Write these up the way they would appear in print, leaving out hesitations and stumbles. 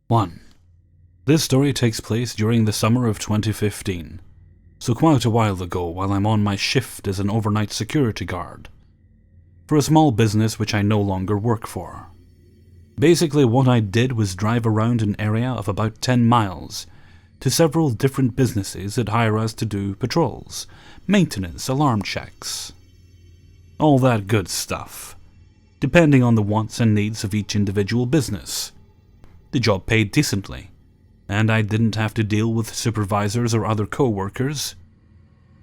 1. This story takes place during the summer of 2015, so quite a while ago while I'm on my shift as an overnight security guard for a small business which I no longer work for. Basically what I did was drive around an area of about 10 miles to several different businesses that hire us to do patrols, maintenance, alarm checks, all that good stuff, depending on the wants and needs of each individual business. The job paid decently, and I didn't have to deal with supervisors or other co-workers,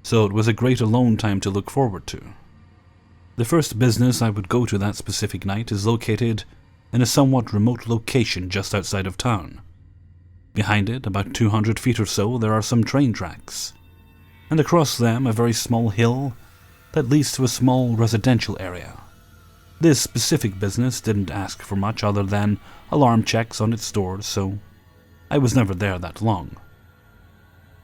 so it was a great alone time to look forward to. The first business I would go to that specific night is located in a somewhat remote location just outside of town. Behind it, about 200 feet or so, there are some train tracks, and across them a very small hill that leads to a small residential area. This specific business didn't ask for much other than alarm checks on its doors, so I was never there that long.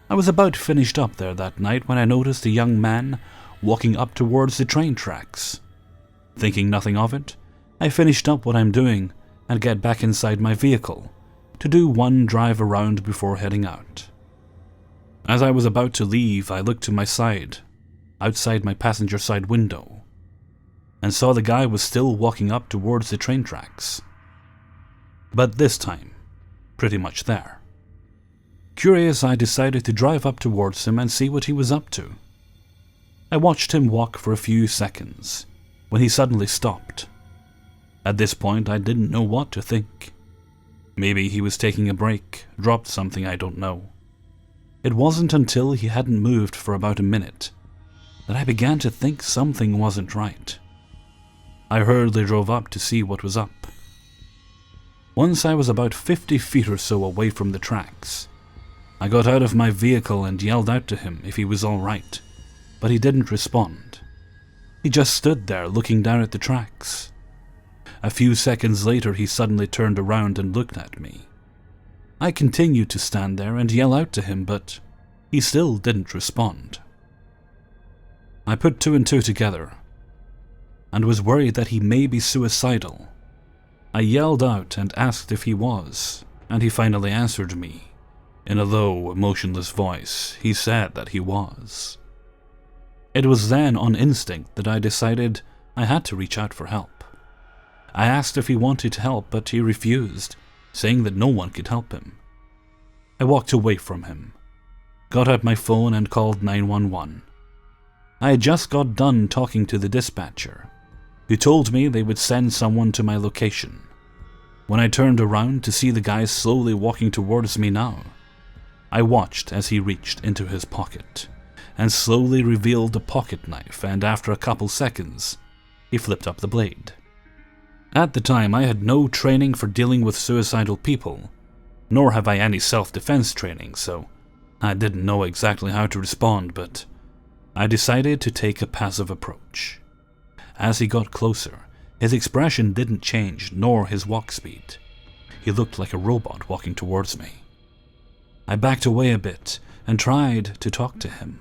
I was about finished up there that night when I noticed a young man walking up towards the train tracks. Thinking nothing of it, I finished up what I'm doing and get back inside my vehicle to do one drive around before heading out. As I was about to leave, I looked to my side, outside my passenger side window, and saw the guy was still walking up towards the train tracks. But this time, pretty much there. Curious, I decided to drive up towards him and see what he was up to. I watched him walk for a few seconds, when he suddenly stopped. At this point, I didn't know what to think. Maybe he was taking a break, dropped something, I don't know. It wasn't until he hadn't moved for about a minute that I began to think something wasn't right. I hurriedly drove up to see what was up. Once I was about 50 feet or so away from the tracks, I got out of my vehicle and yelled out to him if he was all right, but he didn't respond. He just stood there looking down at the tracks. A few seconds later, he suddenly turned around and looked at me. I continued to stand there and yell out to him, but he still didn't respond. I put two and two together and was worried that he may be suicidal. I yelled out and asked if he was, and he finally answered me. In a low, emotionless voice, he said that he was. It was then, on instinct, that I decided I had to reach out for help. I asked if he wanted help, but he refused, saying that no one could help him. I walked away from him, got out my phone and called 911. I had just got done talking to the dispatcher, who told me they would send someone to my location. When I turned around to see the guy slowly walking towards me now, I watched as he reached into his pocket and slowly revealed a pocket knife, and after a couple seconds, he flipped up the blade. At the time, I had no training for dealing with suicidal people, nor have I any self-defense training, so I didn't know exactly how to respond, but I decided to take a passive approach. As he got closer, his expression didn't change, nor his walk speed. He looked like a robot walking towards me. I backed away a bit and tried to talk to him.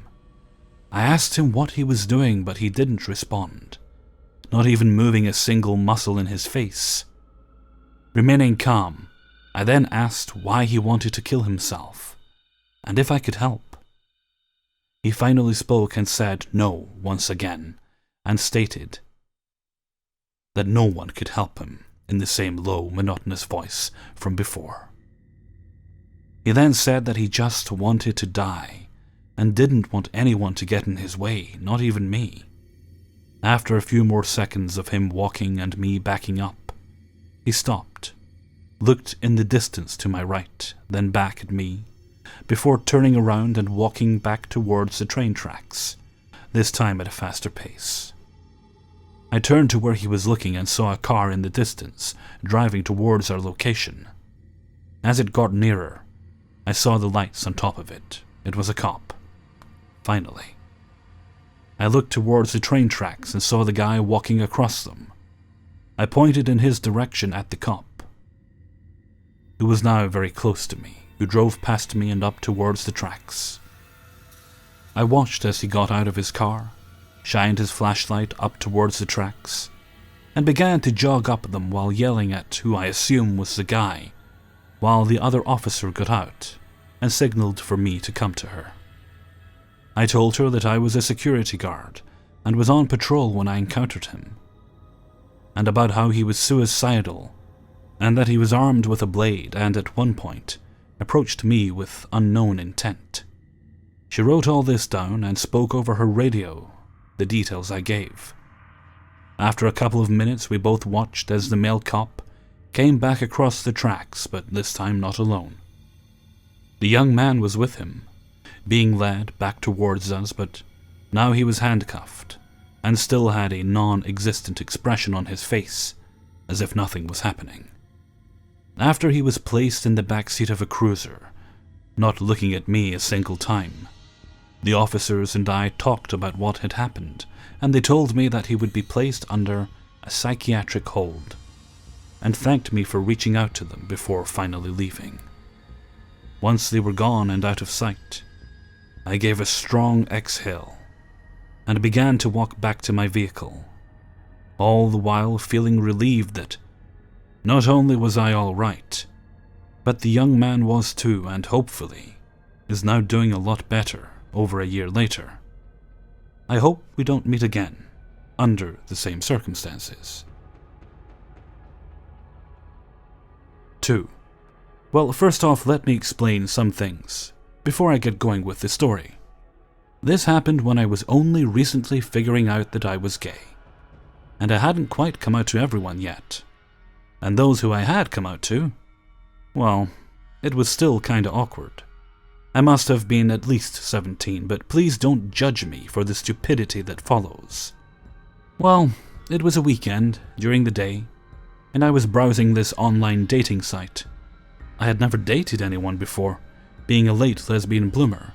I asked him what he was doing, but he didn't respond, not even moving a single muscle in his face. Remaining calm, I then asked why he wanted to kill himself, and if I could help. He finally spoke and said no once again, and stated that no one could help him in the same low, monotonous voice from before. He then said that he just wanted to die, and didn't want anyone to get in his way, not even me. After a few more seconds of him walking and me backing up, he stopped, looked in the distance to my right, then back at me, before turning around and walking back towards the train tracks, this time at a faster pace. I turned to where he was looking and saw a car in the distance, driving towards our location. As it got nearer, I saw the lights on top of it. It was a cop. Finally. I looked towards the train tracks and saw the guy walking across them. I pointed in his direction at the cop, who was now very close to me, who drove past me and up towards the tracks. I watched as he got out of his car, shined his flashlight up towards the tracks, and began to jog up them while yelling at who I assume was the guy while the other officer got out and signaled for me to come to her. I told her that I was a security guard and was on patrol when I encountered him, and about how he was suicidal and that he was armed with a blade and at one point approached me with unknown intent. She wrote all this down and spoke over her radio the details I gave. After a couple of minutes, we both watched as the male cop came back across the tracks, but this time not alone. The young man was with him, being led back towards us, but now he was handcuffed and still had a non-existent expression on his face, as if nothing was happening. After he was placed in the back seat of a cruiser, not looking at me a single time, the officers and I talked about what had happened, and they told me that he would be placed under a psychiatric hold, and thanked me for reaching out to them before finally leaving. Once they were gone and out of sight, I gave a strong exhale and began to walk back to my vehicle, all the while feeling relieved that not only was I all right, but the young man was too, and hopefully is now doing a lot better over a year later. I hope we don't meet again under the same circumstances. 2. Well, first off, let me explain some things before I get going with the story. This happened when I was only recently figuring out that I was gay, and I hadn't quite come out to everyone yet. And those who I had come out to, well, it was still kinda awkward. I must have been at least 17, but please don't judge me for the stupidity that follows. Well, it was a weekend during the day, and I was browsing this online dating site. I had never dated anyone before, being a late lesbian bloomer.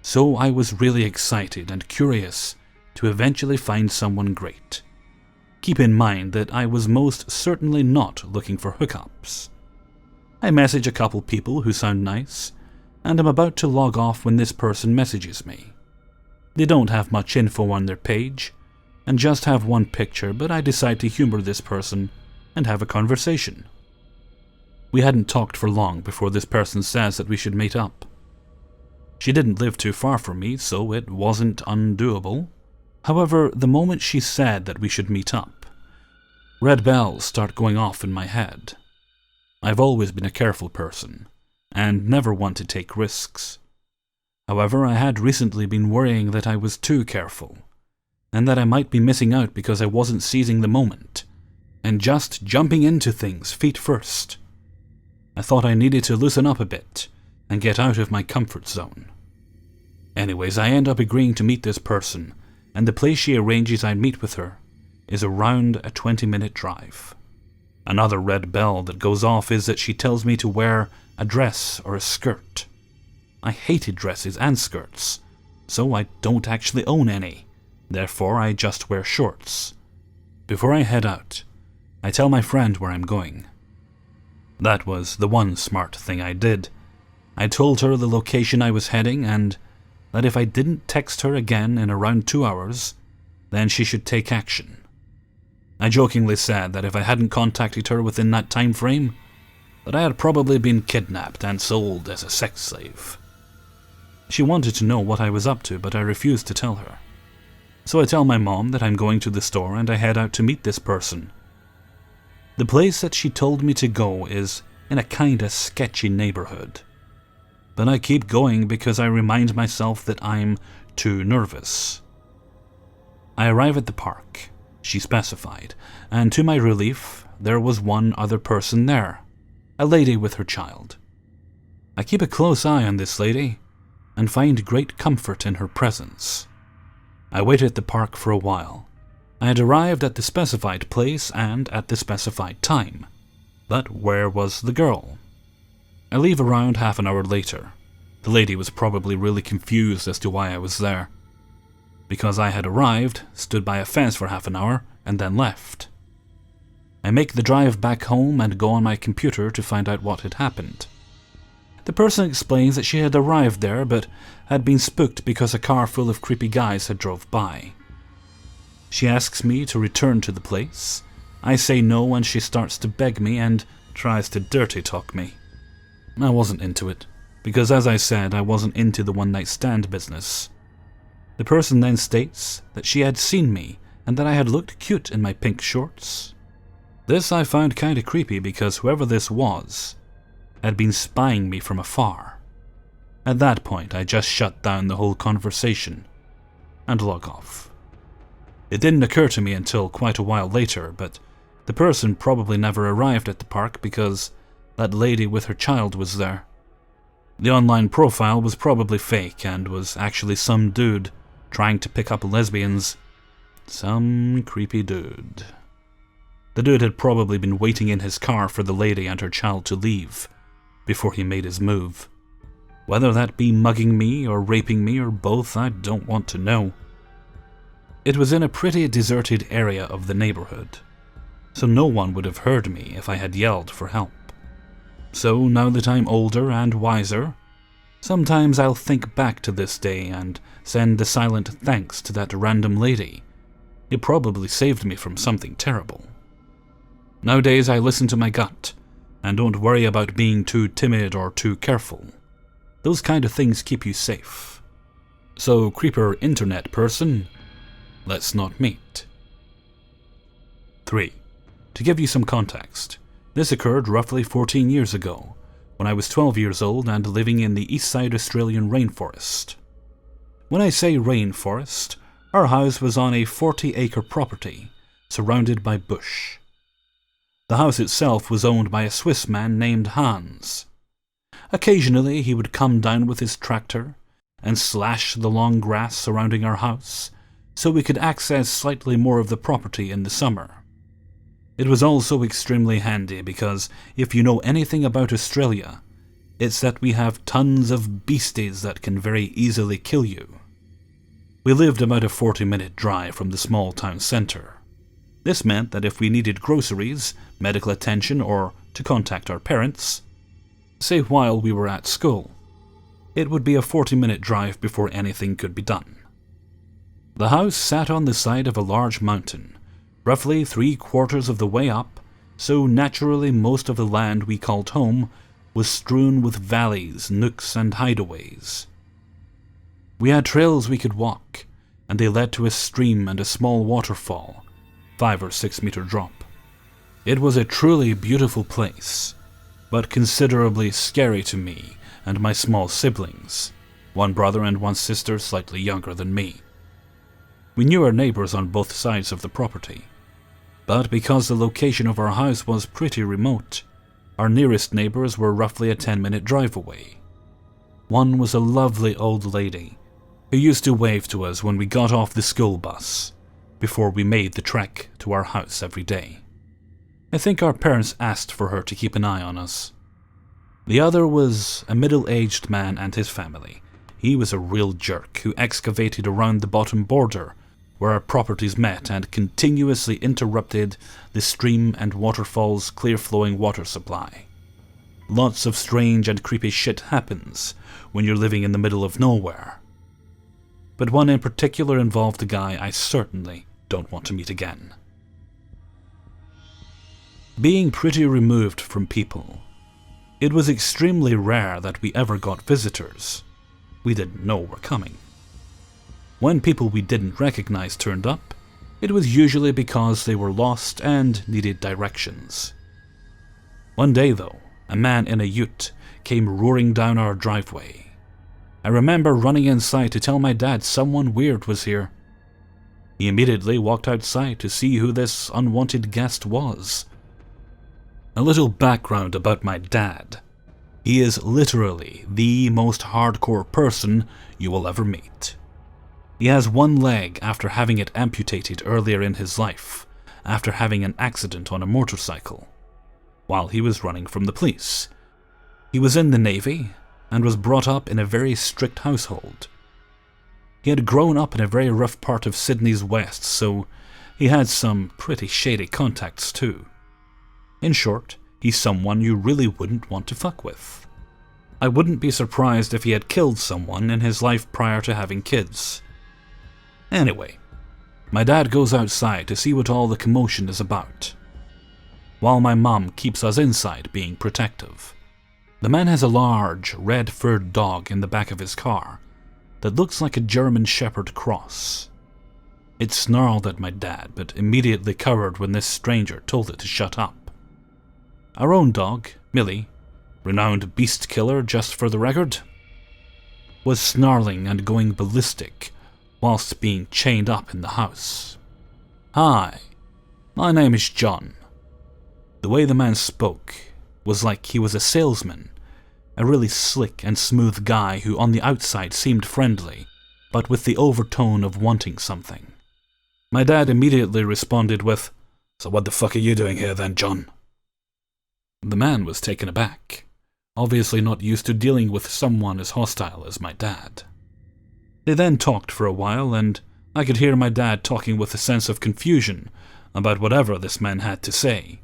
So I was really excited and curious to eventually find someone great. Keep in mind that I was most certainly not looking for hookups. I message a couple people who sound nice, and I'm about to log off when this person messages me. They don't have much info on their page, and just have one picture, but I decide to humor this person and have a conversation. We hadn't talked for long before this person says that we should meet up. She didn't live too far from me, so it wasn't undoable. However, the moment she said that we should meet up, red bells start going off in my head. I've always been a careful person, and never one to take risks. However, I had recently been worrying that I was too careful, and that I might be missing out because I wasn't seizing the moment, and just jumping into things feet first. I thought I needed to loosen up a bit, and get out of my comfort zone. Anyways, I end up agreeing to meet this person, and the place she arranges I meet with her is around a 20-minute drive. Another red bell that goes off is that she tells me to wear a dress or a skirt. I hated dresses and skirts, so I don't actually own any. Therefore, I just wear shorts. Before I head out, I tell my friend where I'm going. That was the one smart thing I did. I told her the location I was heading and that if I didn't text her again in around 2 hours, then she should take action. I jokingly said that if I hadn't contacted her within that time frame, that I had probably been kidnapped and sold as a sex slave. She wanted to know what I was up to, but I refused to tell her. So I tell my mom that I'm going to the store and I head out to meet this person. The place that she told me to go is in a kinda sketchy neighborhood. But I keep going because I remind myself that I'm too nervous. I arrive at the park, she specified, and to my relief, there was one other person there, a lady with her child. I keep a close eye on this lady, and find great comfort in her presence. I waited at the park for a while. I had arrived at the specified place and at the specified time. But where was the girl? I leave around half an hour later. The lady was probably really confused as to why I was there. Because I had arrived, stood by a fence for half an hour, and then left. I make the drive back home and go on my computer to find out what had happened. The person explains that she had arrived there but had been spooked because a car full of creepy guys had drove by. She asks me to return to the place. I say no and she starts to beg me and tries to dirty talk me. I wasn't into it, because as I said, I wasn't into the one-night stand business. The person then states that she had seen me and that I had looked cute in my pink shorts. This I found kinda creepy because whoever this was had been spying me from afar. At that point, I just shut down the whole conversation and log off. It didn't occur to me until quite a while later, but the person probably never arrived at the park because that lady with her child was there. The online profile was probably fake and was actually some dude trying to pick up lesbians. Some creepy dude. The dude had probably been waiting in his car for the lady and her child to leave before he made his move. Whether that be mugging me or raping me or both, I don't want to know. It was in a pretty deserted area of the neighborhood, so no one would have heard me if I had yelled for help. So now that I'm older and wiser, sometimes I'll think back to this day and send a silent thanks to that random lady. It probably saved me from something terrible. Nowadays I listen to my gut and don't worry about being too timid or too careful. Those kind of things keep you safe. So, creeper internet person, let's not meet. 3. To give you some context, this occurred roughly 14 years ago, when I was 12 years old and living in the Eastside Australian rainforest. When I say rainforest, our house was on a 40-acre property, surrounded by bush. The house itself was owned by a Swiss man named Hans. Occasionally he would come down with his tractor and slash the long grass surrounding our house, so we could access slightly more of the property in the summer. It was also extremely handy because if you know anything about Australia, it's that we have tons of beasties that can very easily kill you. We lived about a 40-minute drive from the small town centre. This meant that if we needed groceries, medical attention, or to contact our parents, say while we were at school, it would be a 40-minute drive before anything could be done. The house sat on the side of a large mountain, roughly 3/4 of the way up, so naturally most of the land we called home was strewn with valleys, nooks, and hideaways. We had trails we could walk, and they led to a stream and a small waterfall, 5 or 6 meter drop. It was a truly beautiful place, but considerably scary to me and my small siblings, one brother and one sister slightly younger than me. We knew our neighbors on both sides of the property, but because the location of our house was pretty remote, our nearest neighbors were roughly a 10-minute drive away. One was a lovely old lady who used to wave to us when we got off the school bus before we made the trek to our house every day. I think our parents asked for her to keep an eye on us. The other was a middle-aged man and his family. He was a real jerk who excavated around the bottom border where our properties met and continuously interrupted the stream and waterfall's clear-flowing water supply. Lots of strange and creepy shit happens when you're living in the middle of nowhere. But one in particular involved a guy I certainly don't want to meet again. Being pretty removed from people, it was extremely rare that we ever got visitors. We didn't know were coming. When people we didn't recognize turned up, it was usually because they were lost and needed directions. One day though, a man in a ute came roaring down our driveway. I remember running inside to tell my dad someone weird was here. He immediately walked outside to see who this unwanted guest was. A little background about my dad. He is literally the most hardcore person you will ever meet. He has one leg after having it amputated earlier in his life, after having an accident on a motorcycle, while he was running from the police. He was in the Navy and was brought up in a very strict household. He had grown up in a very rough part of Sydney's west, so he had some pretty shady contacts too. In short, he's someone you really wouldn't want to fuck with. I wouldn't be surprised if he had killed someone in his life prior to having kids. Anyway, my dad goes outside to see what all the commotion is about, while my mom keeps us inside being protective. The man has a large, red-furred dog in the back of his car that looks like a German Shepherd cross. It snarled at my dad, but immediately cowered when this stranger told it to shut up. Our own dog, Millie, renowned beast killer just for the record, was snarling and going ballistic whilst being chained up in the house. "Hi, my name is John." The way the man spoke was like he was a salesman, a really slick and smooth guy who on the outside seemed friendly, but with the overtone of wanting something. My dad immediately responded with, "So what the fuck are you doing here then, John?" The man was taken aback, obviously not used to dealing with someone as hostile as my dad. They then talked for a while, and I could hear my dad talking with a sense of confusion about whatever this man had to say.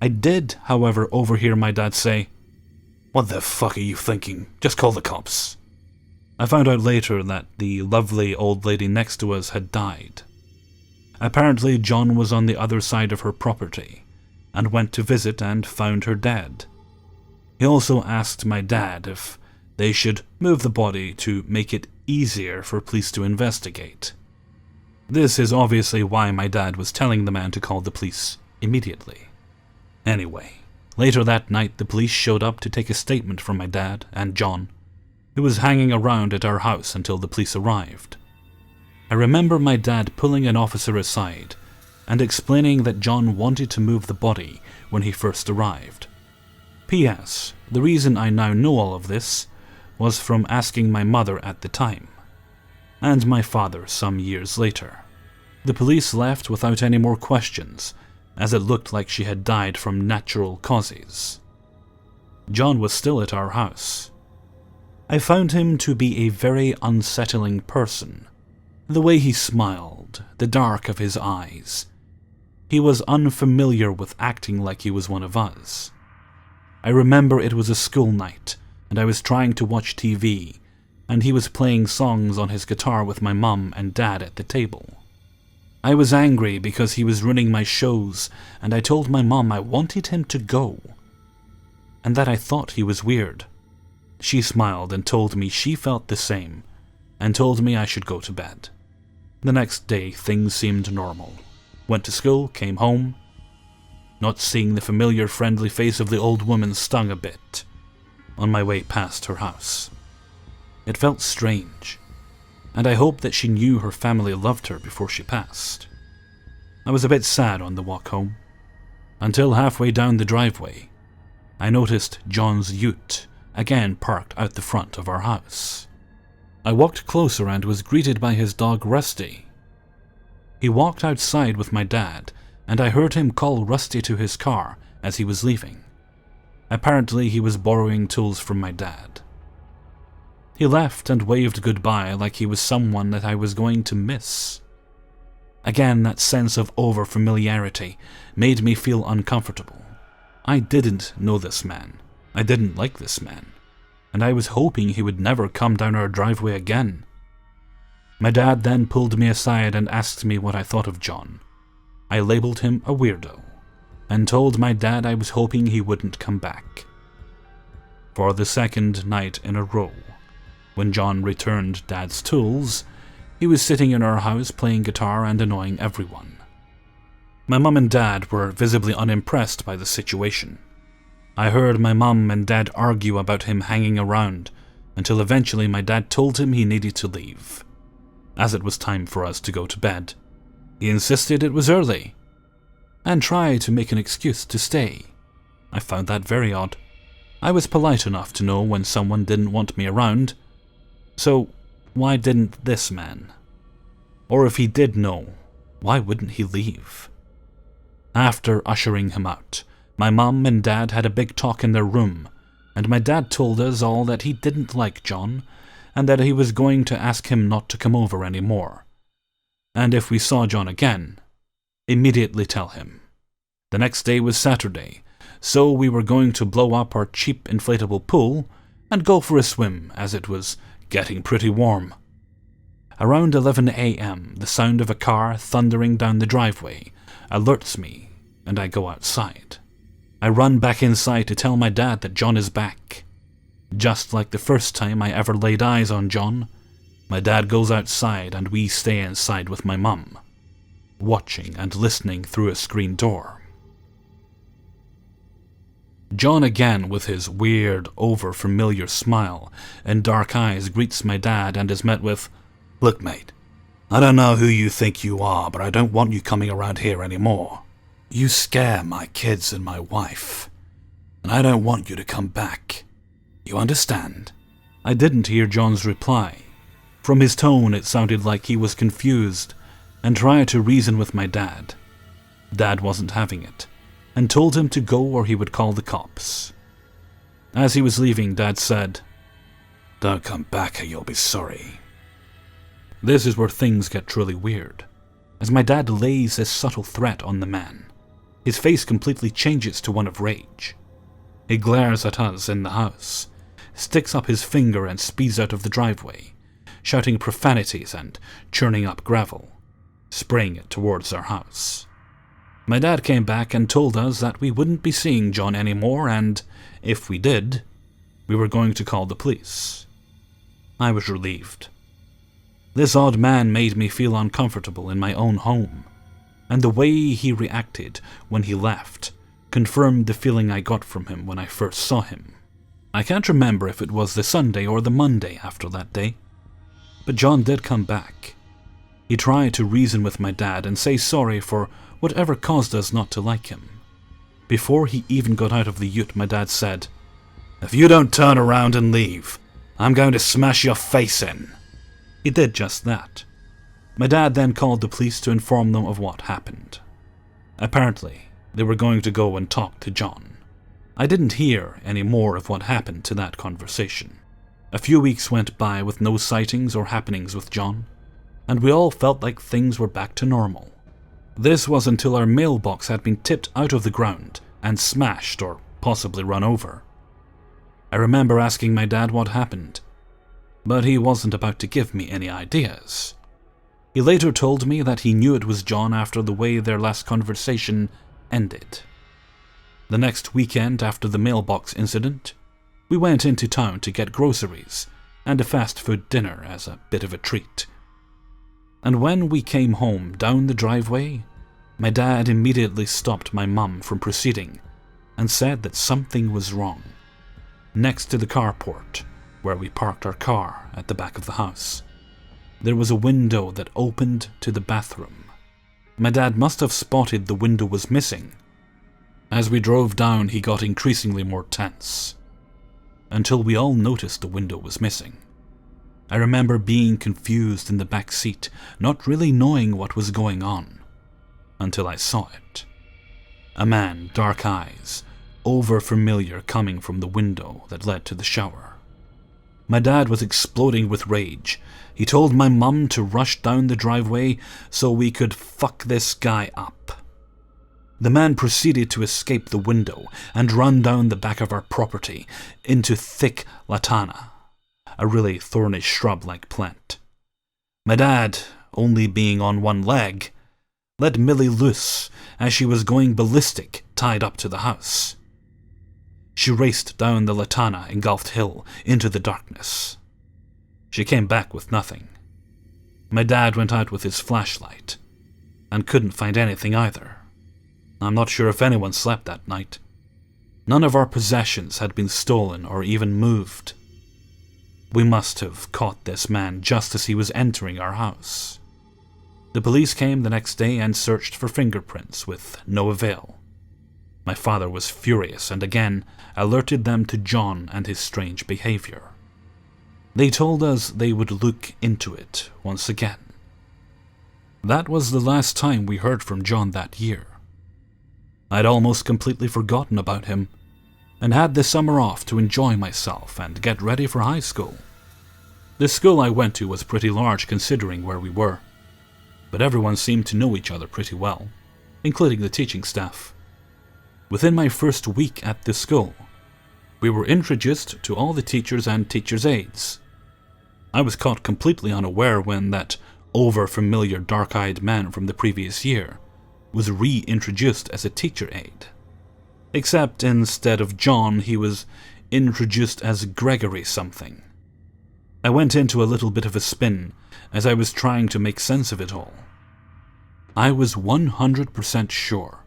I did, however, overhear my dad say, "What the fuck are you thinking? Just call the cops." I found out later that the lovely old lady next to us had died. Apparently, John was on the other side of her property and went to visit and found her dead. He also asked my dad if they should move the body to make it easier for police to investigate. This is obviously why my dad was telling the man to call the police immediately. Anyway, later that night the police showed up to take a statement from my dad and John, who was hanging around at our house until the police arrived. I remember my dad pulling an officer aside and explaining that John wanted to move the body when he first arrived. P.S. The reason I now know all of this was from asking my mother at the time, and my father some years later. The police left without any more questions, as it looked like she had died from natural causes. John was still at our house. I found him to be a very unsettling person. The way he smiled, the dark of his eyes. He was unfamiliar with acting like he was one of us. I remember it was a school night, and I was trying to watch TV, and he was playing songs on his guitar with my mum and dad at the table. I was angry because he was ruining my shows, and I told my mum I wanted him to go, and that I thought he was weird. She smiled and told me she felt the same, and told me I should go to bed. The next day, things seemed normal. Went to school, came home. Not seeing the familiar friendly face of the old woman stung a bit on my way past her house. It felt strange, and I hoped that she knew her family loved her before she passed. I was a bit sad on the walk home, until halfway down the driveway, I noticed John's ute again parked out the front of our house. I walked closer and was greeted by his dog Rusty. He walked outside with my dad, and I heard him call Rusty to his car as he was leaving. Apparently he was borrowing tools from my dad. He left and waved goodbye like he was someone that I was going to miss. Again, that sense of over-familiarity made me feel uncomfortable. I didn't know this man. I didn't like this man, and I was hoping he would never come down our driveway again. My dad then pulled me aside and asked me what I thought of John. I labeled him a weirdo, and told my dad I was hoping he wouldn't come back. For the second night in a row, when John returned Dad's tools, he was sitting in our house playing guitar and annoying everyone. My mum and dad were visibly unimpressed by the situation. I heard my mum and dad argue about him hanging around, until eventually my dad told him he needed to leave, as it was time for us to go to bed. He insisted it was early, and tried to make an excuse to stay. I found that very odd. I was polite enough to know when someone didn't want me around, so why didn't this man? Or if he did know, why wouldn't he leave? After ushering him out, my mum and dad had a big talk in their room, and my dad told us all that he didn't like John, and that he was going to ask him not to come over anymore. And if we saw John again, immediately tell him. The next day was Saturday, so we were going to blow up our cheap inflatable pool and go for a swim, as it was getting pretty warm. Around 11 a.m., the sound of a car thundering down the driveway alerts me, and I go outside. I run back inside to tell my dad that John is back. Just like the first time I ever laid eyes on John, my dad goes outside and we stay inside with my mum, watching and listening through a screen door. John again, with his weird, over-familiar smile and dark eyes, greets my dad and is met with, "Look, mate, I don't know who you think you are, but I don't want you coming around here anymore. You scare my kids and my wife, and I don't want you to come back. You understand?" I didn't hear John's reply. From his tone, it sounded like he was confused and tried to reason with my dad. Dad wasn't having it, and told him to go or he would call the cops. As he was leaving, Dad said, "Don't come back or you'll be sorry." This is where things get truly weird. As my dad lays this subtle threat on the man, his face completely changes to one of rage. He glares at us in the house, sticks up his finger and speeds out of the driveway, shouting profanities and churning up gravel, spraying it towards our house. My dad came back and told us that we wouldn't be seeing John anymore, and if we did, we were going to call the police. I was relieved. This odd man made me feel uncomfortable in my own home, and the way he reacted when he left confirmed the feeling I got from him when I first saw him. I can't remember if it was the Sunday or the Monday after that day, but John did come back. He tried to reason with my dad and say sorry for whatever caused us not to like him. Before he even got out of the ute, my dad said, "If you don't turn around and leave, I'm going to smash your face in." He did just that. My dad then called the police to inform them of what happened. Apparently, they were going to go and talk to John. I didn't hear any more of what happened to that conversation. A few weeks went by with no sightings or happenings with John, and we all felt like things were back to normal. This was until our mailbox had been tipped out of the ground and smashed or possibly run over. I remember asking my dad what happened, but he wasn't about to give me any ideas. He later told me that he knew it was John after the way their last conversation ended. The next weekend after the mailbox incident, we went into town to get groceries and a fast food dinner as a bit of a treat. And when we came home down the driveway, my dad immediately stopped my mum from proceeding and said that something was wrong. Next to the carport, where we parked our car at the back of the house, there was a window that opened to the bathroom. My dad must have spotted the window was missing. As we drove down, he got increasingly more tense, until we all noticed the window was missing. I remember being confused in the back seat, not really knowing what was going on, until I saw it. A man, dark eyes, over-familiar, coming from the window that led to the shower. My dad was exploding with rage. He told my mum to rush down the driveway so we could fuck this guy up. The man proceeded to escape the window and run down the back of our property into thick latana, a really thorny shrub-like plant. My dad, only being on one leg, let Millie loose as she was going ballistic, tied up to the house. She raced down the latana engulfed hill into the darkness. She came back with nothing. My dad went out with his flashlight and couldn't find anything either. I'm not sure if anyone slept that night. None of our possessions had been stolen or even moved. We must have caught this man just as he was entering our house. The police came the next day and searched for fingerprints with no avail. My father was furious and again alerted them to John and his strange behavior. They told us they would look into it once again. That was the last time we heard from John that year. I'd almost completely forgotten about him and had the summer off to enjoy myself and get ready for high school. The school I went to was pretty large considering where we were, but everyone seemed to know each other pretty well, including the teaching staff. Within my first week at the school, we were introduced to all the teachers and teachers' aides. I was caught completely unaware when that over-familiar dark-eyed man from the previous year was reintroduced as a teacher aide. Except instead of John, he was introduced as Gregory something. I went into a little bit of a spin as I was trying to make sense of it all. I was 100% sure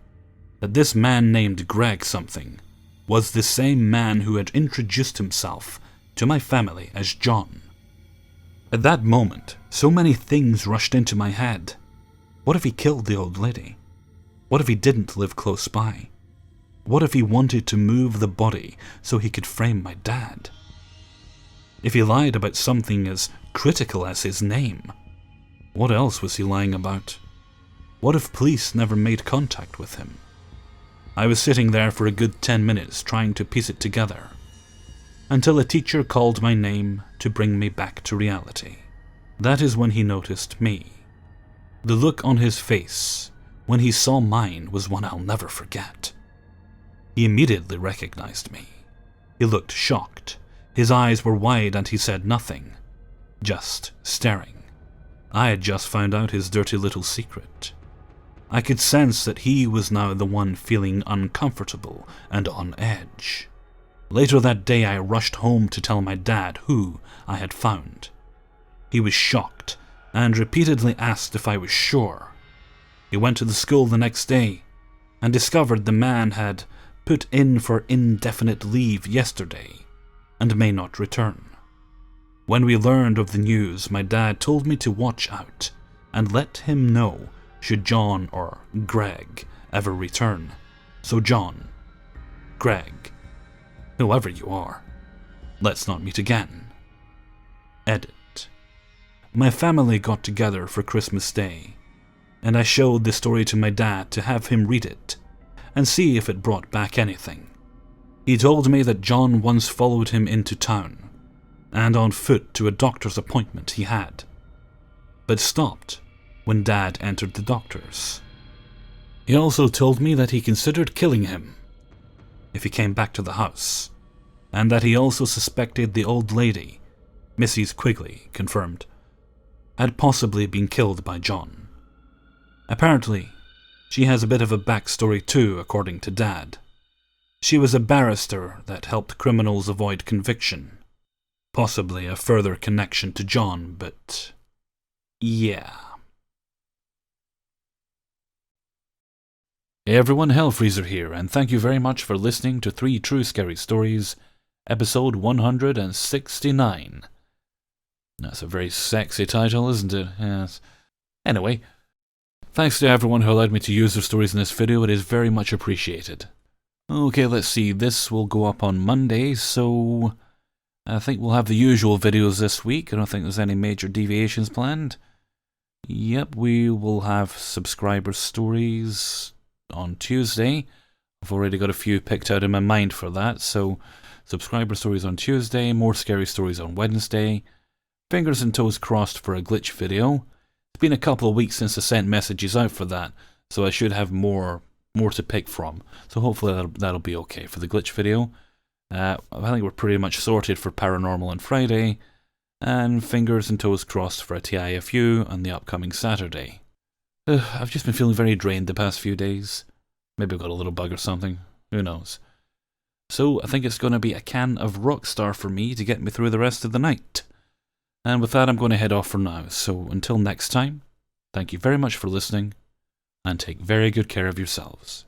that this man named Greg something was the same man who had introduced himself to my family as John. At that moment, so many things rushed into my head. What if he killed the old lady? What if he didn't live close by? What if he wanted to move the body so he could frame my dad? If he lied about something as critical as his name, what else was he lying about? What if police never made contact with him? I was sitting there for a good 10 minutes trying to piece it together, until a teacher called my name to bring me back to reality. That is when he noticed me. The look on his face when he saw mine was one I'll never forget. He immediately recognized me. He looked shocked. His eyes were wide and he said nothing, just staring. I had just found out his dirty little secret. I could sense that he was now the one feeling uncomfortable and on edge. Later that day I rushed home to tell my dad who I had found. He was shocked and repeatedly asked if I was sure. He went to the school the next day and discovered the man had put in for indefinite leave yesterday and may not return. When we learned of the news, my dad told me to watch out and let him know should John or Greg ever return. So John, Greg, whoever you are, let's not meet again. Edit. My family got together for Christmas Day, and I showed the story to my dad to have him read it and see if it brought back anything. He told me that John once followed him into town and on foot to a doctor's appointment he had, but stopped when Dad entered the doctor's. He also told me that he considered killing him if he came back to the house, and that he also suspected the old lady, Mrs. Quigley confirmed, had possibly been killed by John. Apparently, she has a bit of a backstory too, according to Dad. She was a barrister that helped criminals avoid conviction. Possibly a further connection to John, but yeah. Hey everyone, Hellfreezer here, and thank you very much for listening to 3 True Scary Stories, episode 169. That's a very sexy title, isn't it? Yes. Anyway, thanks to everyone who allowed me to use their stories in this video, it is very much appreciated. Okay, let's see, this will go up on Monday, so I think we'll have the usual videos this week. I don't think there's any major deviations planned. Yep, we will have subscriber stories on Tuesday. I've already got a few picked out in my mind for that, so subscriber stories on Tuesday, more scary stories on Wednesday, fingers and toes crossed for a glitch video. It's been a couple of weeks since I sent messages out for that, so I should have more to pick from, so hopefully that'll be okay for the glitch video. I think we're pretty much sorted for paranormal on Friday, and fingers and toes crossed for a TIFU on the upcoming Saturday. I've just been feeling very drained the past few days. Maybe I've got a little bug or something, who knows. So I think it's going to be a can of Rockstar for me to get me through the rest of the night. And with that I'm going to head off for now, so until next time, thank you very much for listening, and take very good care of yourselves.